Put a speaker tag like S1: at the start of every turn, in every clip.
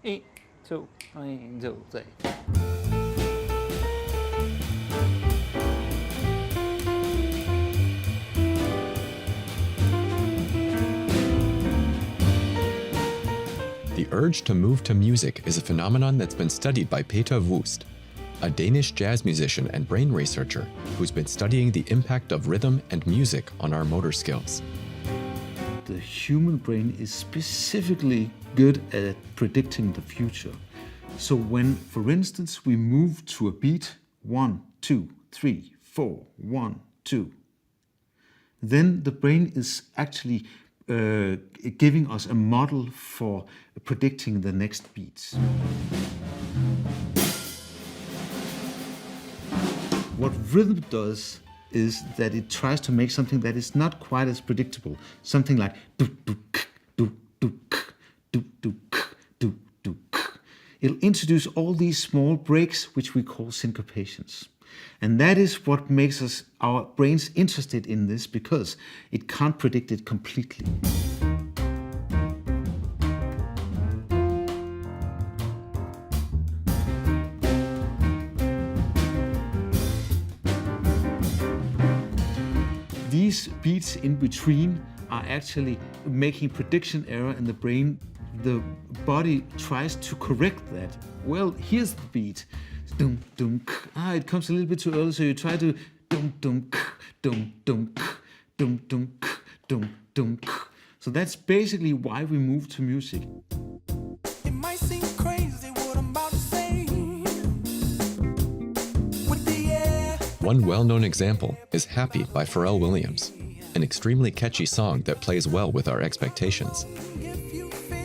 S1: 1, 2, 1, 2, 3.
S2: The urge to move to music is a phenomenon that's been studied by Peter Woest, a Danish jazz musician and brain researcher who's been studying the impact of rhythm and music on our motor skills.
S3: The human brain is specifically good at predicting the future. So when, for instance, we move to a beat, 1, 2, 3, 4, 1, 2, then the brain is actually giving us a model for predicting the next beats. What rhythm does is that it tries to make something that is not quite as predictable. Something like do do k, do do k, do do k, do do k. It'll introduce all these small breaks, which we call syncopations. And that is what makes our brains interested in this, because it can't predict it completely. These beats in between are actually making prediction error in the brain. The body tries to correct that. Well, here's the beat. Dum dum k. It comes a little bit too early, so you try to dum dum k, dum dum k, dum dum k, dum dum k. So that's basically why we move to music.
S4: It might seem crazy what I'm about to say. With the air.
S2: One well-known example is Happy by Pharrell Williams, an extremely catchy song that plays well with our expectations.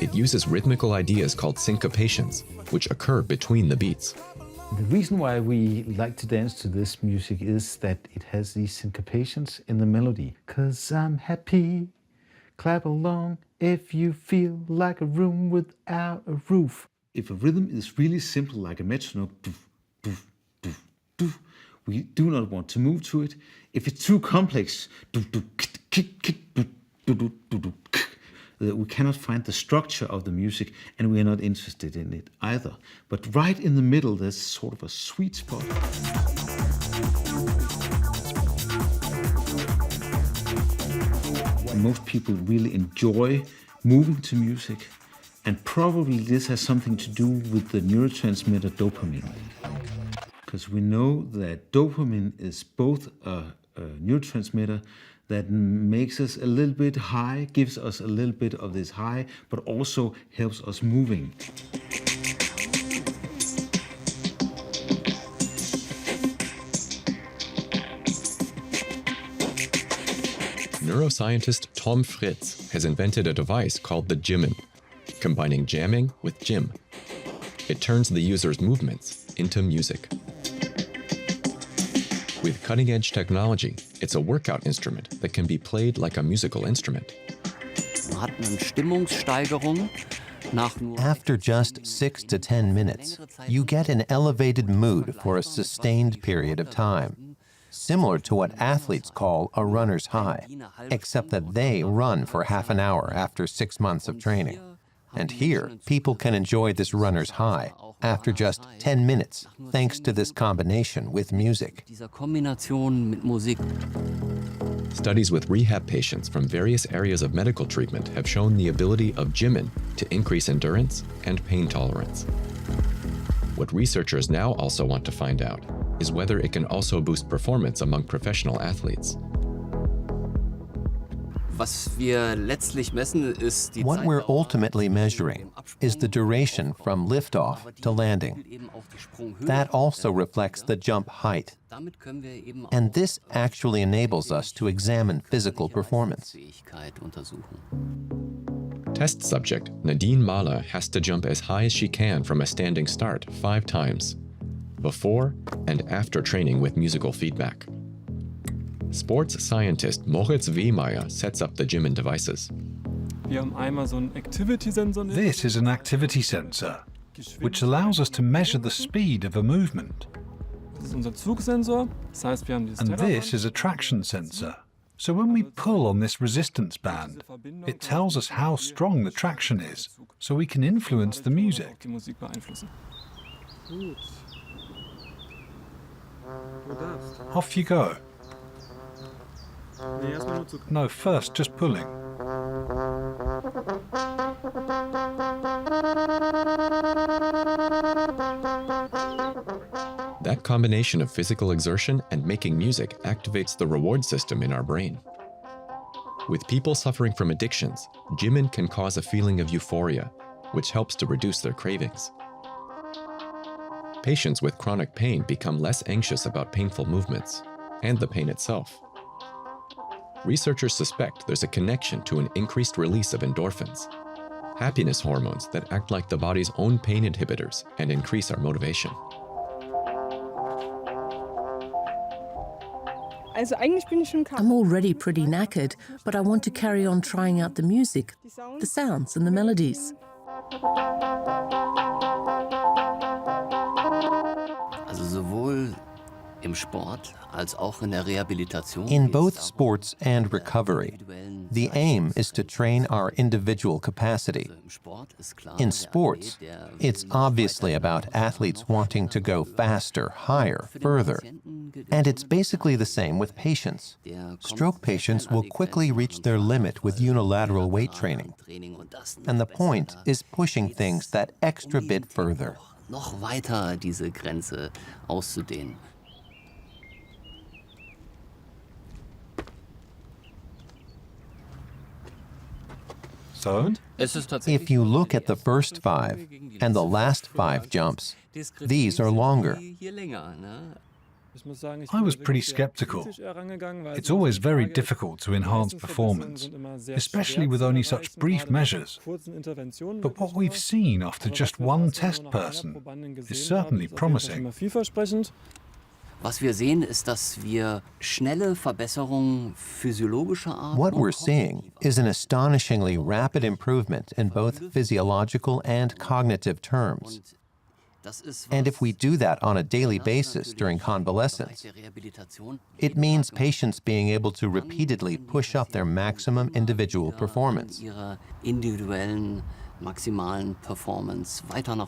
S2: It uses rhythmical ideas called syncopations, which occur between the beats.
S3: The reason why we like to dance to this music is that it has these syncopations in the melody. 'Cause I'm happy, clap along if you feel like a room without a roof. If a rhythm is really simple, like a metronome, doof, doof, doof, doof, we do not want to move to it. If it's too complex, doof, doof, kit, kit, kit, doof, doof, doof, doof, doof, we cannot find the structure of the music, and we are not interested in it either. But right in the middle, there's sort of a sweet spot. Most people really enjoy moving to music, and probably this has something to do with the neurotransmitter dopamine. Because we know that dopamine is both a neurotransmitter that makes us a little bit high, gives us a little bit of this high, but also helps us moving.
S2: Neuroscientist Tom Fritz has invented a device called the Jimin, combining jamming with gym. It turns the user's movements into music. With cutting-edge technology, it's a workout instrument that can be played like a musical instrument.
S5: After just 6 to 10 minutes, you get an elevated mood for a sustained period of time, similar to what athletes call a runner's high, except that they run for half an hour after 6 months of training. And here, people can enjoy this runner's high after just 10 minutes, thanks to this combination with music.
S2: Studies with rehab patients from various areas of medical treatment have shown the ability of Jimin to increase endurance and pain tolerance. What researchers now also want to find out is whether it can also boost performance among professional athletes.
S5: What we're ultimately measuring is the duration from liftoff to landing. That also reflects the jump height. And this actually enables us to examine physical performance.
S2: Test subject Nadine Mahler has to jump as high as she can from a standing start 5 times, before and after training with musical feedback. Sports scientist Moritz Wehmeyer sets up the Jimin devices.
S6: This is an activity sensor, which allows us to measure the speed of a movement. And this is a traction sensor, So when we pull on this resistance band, it tells us how strong the traction is, so we can influence the music. Off you go. No, first just pulling.
S2: That combination of physical exertion and making music activates the reward system in our brain. With people suffering from addictions, Jimin can cause a feeling of euphoria, which helps to reduce their cravings. Patients with chronic pain become less anxious about painful movements and the pain itself. Researchers suspect there's a connection to an increased release of endorphins, happiness hormones that act like the body's own pain inhibitors and increase our motivation.
S7: I'm already pretty knackered, but I want to carry on trying out the music, the sounds and the melodies.
S8: Also sowohl im Sport als auch in der Rehabilitation.
S5: In both sports and recovery, the aim is to train our individual capacity. In sports, it's obviously about athletes wanting to go faster, higher, further. And it's basically the same with patients. Stroke patients will quickly reach their limit with unilateral weight training. And the point is pushing things that extra bit further.
S8: Noch weiter diese Grenze auszudehnen.
S6: So,
S5: If you look at the first 5 and the last 5 jumps, these are longer.
S6: I was pretty skeptical. It's always very difficult to enhance performance, especially with only such brief measures. But what we've seen after just one test person is certainly promising.
S8: Was wir sehen, ist, dass wir schnelle Verbesserungen physiologischer Art.
S5: What we're seeing is an astonishingly rapid improvement in both physiological and cognitive terms. And if we do that on a daily basis during convalescence, it means patients being able to repeatedly push up their maximum individual performance.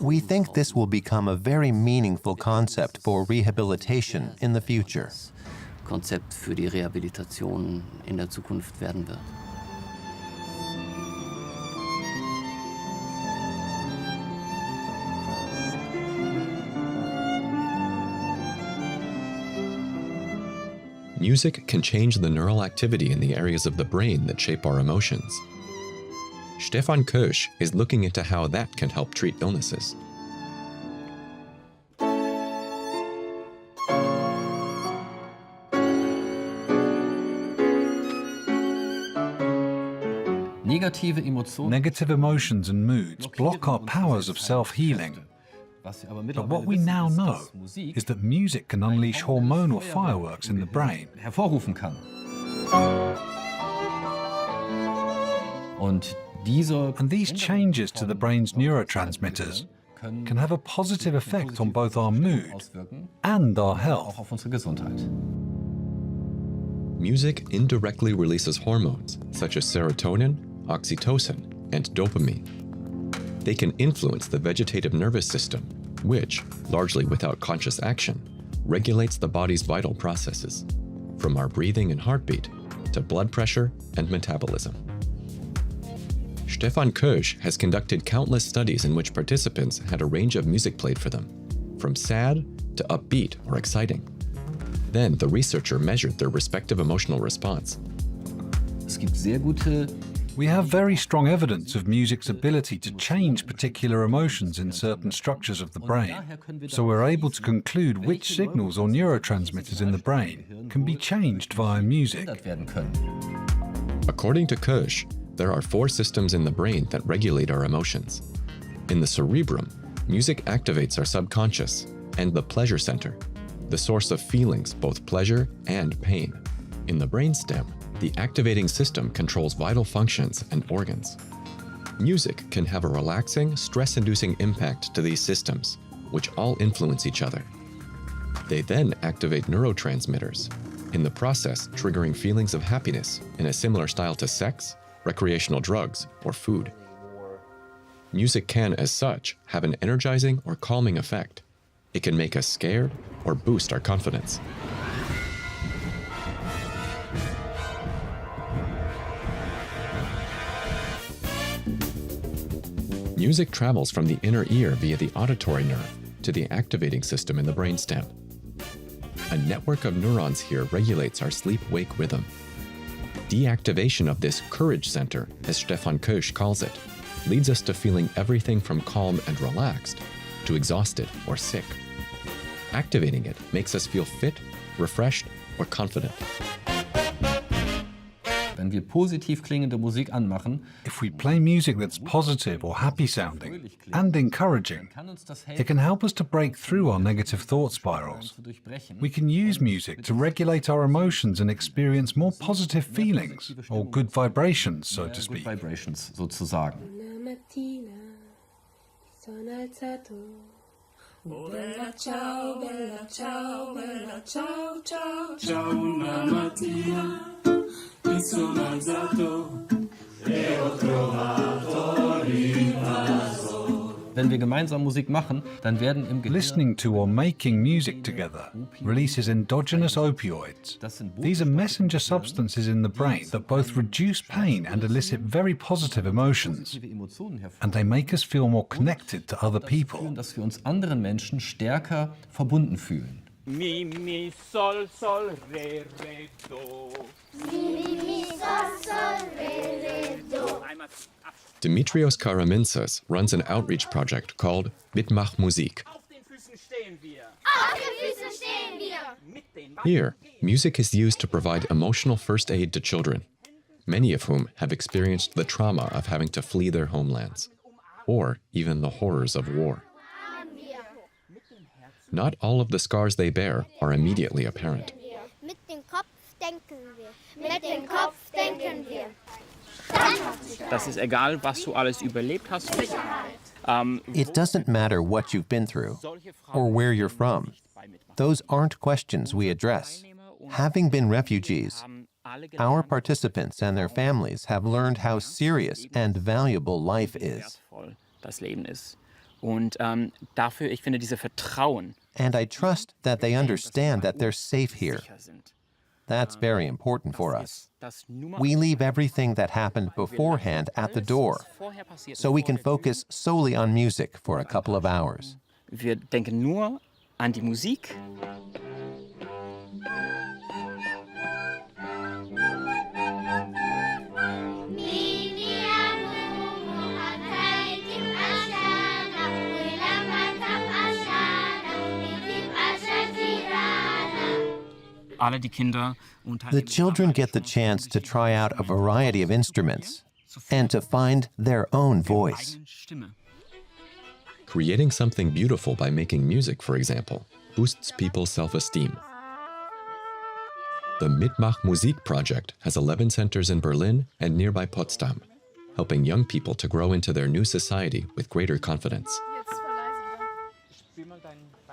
S5: We think this will become a very meaningful concept for rehabilitation in the future.
S8: Konzept für die Rehabilitation in der Zukunft werden wird.
S2: Music can change the neural activity in the areas of the brain that shape our emotions. Stefan Kösch is looking into how that can help treat illnesses.
S6: Negative emotions and moods block our powers of self-healing. But what we now know is that music can unleash hormonal fireworks in the brain. And these changes to the brain's neurotransmitters can have a positive effect on both our mood and our health.
S2: Music indirectly releases hormones such as serotonin, oxytocin, and dopamine. They can influence the vegetative nervous system, which, largely without conscious action, regulates the body's vital processes, from our breathing and heartbeat to blood pressure and metabolism. Stefan Kösch has conducted countless studies in which participants had a range of music played for them, from sad to upbeat or exciting. Then the researcher measured their respective emotional response.
S6: We have very strong evidence of music's ability to change particular emotions in certain structures of the brain, so we're able to conclude which signals or neurotransmitters in the brain can be changed via music.
S2: According to Kösch, there are 4 systems in the brain that regulate our emotions. In the cerebrum, music activates our subconscious and the pleasure center, the source of feelings, both pleasure and pain. In the brainstem, the activating system controls vital functions and organs. Music can have a relaxing, stress-inducing impact to these systems, which all influence each other. They then activate neurotransmitters, in the process triggering feelings of happiness in a similar style to sex, recreational drugs, or food. Music can, as such, have an energizing or calming effect. It can make us scared or boost our confidence. Music travels from the inner ear via the auditory nerve to the activating system in the brainstem. A network of neurons here regulates our sleep-wake rhythm. Deactivation of this courage center, as Stefan Koesch calls it, leads us to feeling everything from calm and relaxed to exhausted or sick. Activating it makes us feel fit, refreshed, or confident.
S9: Wenn wir positiv klingende Musik anmachen,
S6: If we play music that's positive or happy sounding and encouraging, it can help us to break through our negative thought spirals. We can use music to regulate our emotions and experience more positive feelings, or good vibrations, so to speak.
S9: Vibrations sozusagen.
S4: Bella ciao, bella ciao, bella ciao, ciao, ciao una mattina mi sono alzato e ho trovato l'invaso.
S9: Wenn wir gemeinsam Musik machen, dann werden im Gehirn
S6: Listening to or making music together releases endogenous opioids. These are messenger substances in the brain that both reduce pain and elicit very positive emotions. And they make us feel more connected to other people.
S9: dass wir uns anderen Menschen stärker verbunden fühlen.
S1: Mi, mi, sol, sol, re, re, do.
S2: Dimitrios Karamintzas runs an outreach project called Mitmach Musik. Here, music is used to provide emotional first aid to children, many of whom have experienced the trauma of having to flee their homelands, or even the horrors of war. Not all of the scars they bear are immediately apparent.
S10: Mit dem Kopf denken wir. Mit dem Kopf denken wir.
S1: Das ist egal, was du alles überlebt hast.
S5: It doesn't matter what you've been through or where you're from. Those aren't questions we address. Having been refugees, our participants and their families have learned how serious and valuable life is.
S1: Das Leben ist. Und dafür, ich finde, diese Vertrauen.
S5: And I trust that they understand that they're safe here. That's very important for us. We leave everything that happened beforehand at the door, so we can focus solely on music for a couple of hours.
S1: Wir denken nur an die Musik.
S5: The children get the chance to try out a variety of instruments and to find their own voice.
S2: Creating something beautiful by making music, for example, boosts people's self-esteem. The Mitmach Musik project has 11 centers in Berlin and nearby Potsdam, helping young people to grow into their new society with greater confidence.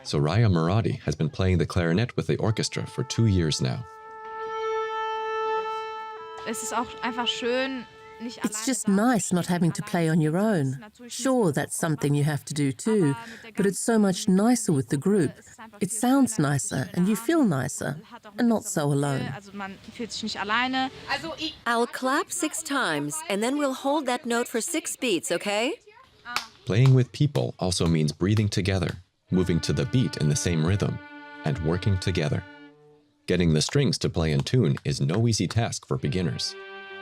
S2: Soraya Muradi has been playing the clarinet with the orchestra for 2 years now.
S7: It's just nice not having to play on your own. Sure, that's something you have to do too, but it's so much nicer with the group. It sounds nicer and you feel nicer and not so alone.
S11: I'll clap 6 times and then we'll hold that note for 6 beats, okay?
S2: Playing with people also means breathing together, moving to the beat in the same rhythm, and working together. Getting the strings to play in tune is no easy task for beginners.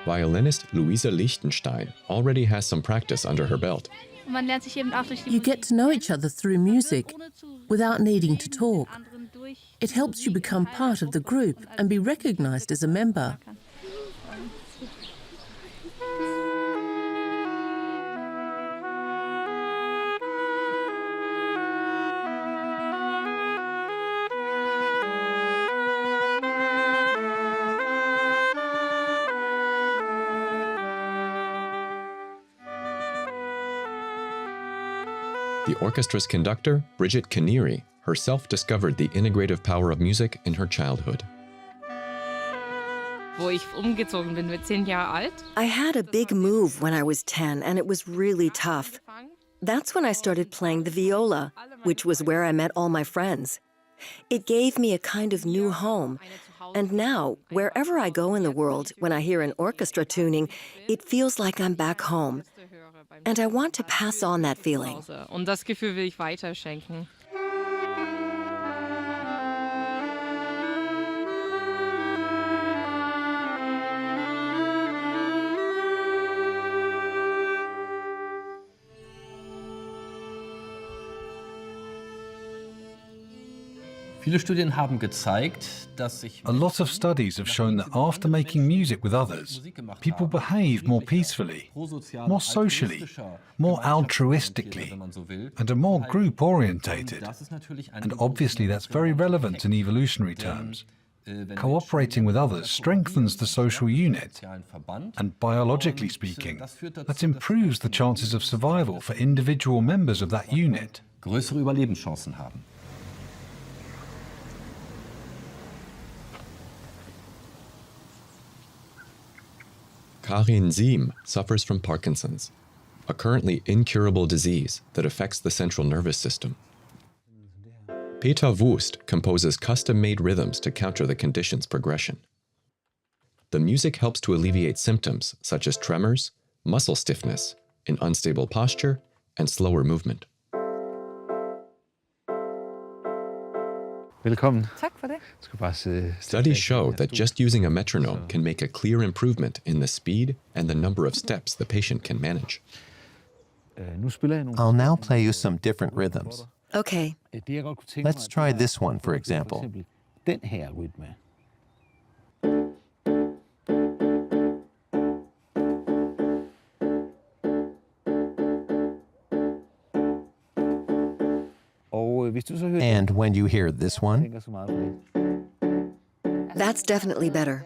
S2: Violinist Luisa Lichtenstein already has some practice under her belt.
S7: You get to know each other through music without needing to talk. It helps you become part of the group and be recognized as a member.
S2: The orchestra's conductor, Bridget Kinneary, herself discovered the integrative power of music in her childhood.
S12: wo ich umgezogen bin mit 10 Jahre alt.
S11: I had a big move when I was 10, and it was really tough. That's when I started playing the viola, which was where I met all my friends. It gave me a kind of new home. And now, wherever I go in the world, when I hear an orchestra tuning, it feels like I'm back home. And I want to pass on that feeling.
S12: Und das Gefühl will ich weiterschenken.
S9: Viele Studien haben gezeigt, dass sich
S6: A lot of studies have shown that after making music with others, people behave more peacefully, more socially, more altruistically, and are more group-orientated. And obviously that's very relevant in evolutionary terms. Cooperating with others strengthens the social unit, and biologically speaking, that improves the chances of survival for individual members of that unit.
S9: größere Überlebenschancen haben.
S2: Karin Siem suffers from Parkinson's, a currently incurable disease that affects the central nervous system. Peter Wust composes custom-made rhythms to counter the condition's progression. The music helps to alleviate symptoms such as tremors, muscle stiffness, an unstable posture, and slower movement.
S3: Velkommen.
S13: Tak for det.
S2: Studies show that just using a metronome can make a clear improvement in the speed and the number of steps the patient can manage.
S5: I'll now play you some different rhythms.
S11: Okay.
S5: Let's try this one, for example.
S3: Den her rytme.
S5: And when you hear this one,
S11: That's definitely better.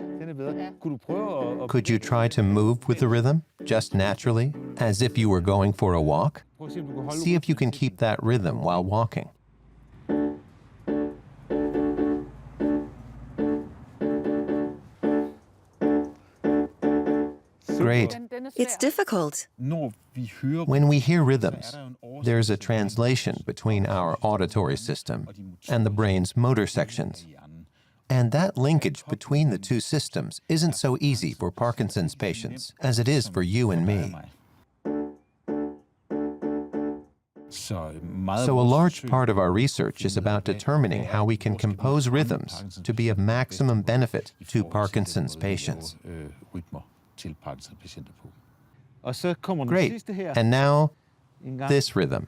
S5: could you try to move with the rhythm, just naturally, as if you were going for a walk? See if you can keep that rhythm while walking. Great.
S11: It's difficult.
S5: When we hear rhythms, there's a translation between our auditory system and the brain's motor sections. And that linkage between the two systems isn't so easy for Parkinson's patients as it is for you and me. So a large part of our research is about determining how we can compose rhythms to be of maximum benefit to Parkinson's patients. Great. And now, this rhythm.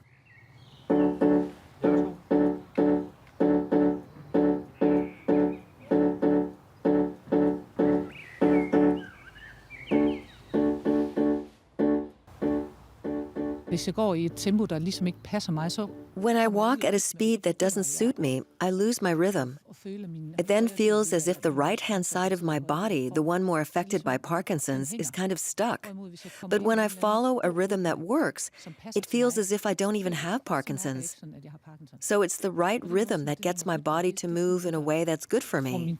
S11: When I walk at a speed that doesn't suit me, I lose my rhythm. It then feels as if the right-hand side of my body, the one more affected by Parkinson's, is kind of stuck. But when I follow a rhythm that works, it feels as if I don't even have Parkinson's. So it's the right rhythm that gets my body to move in a way that's good for me.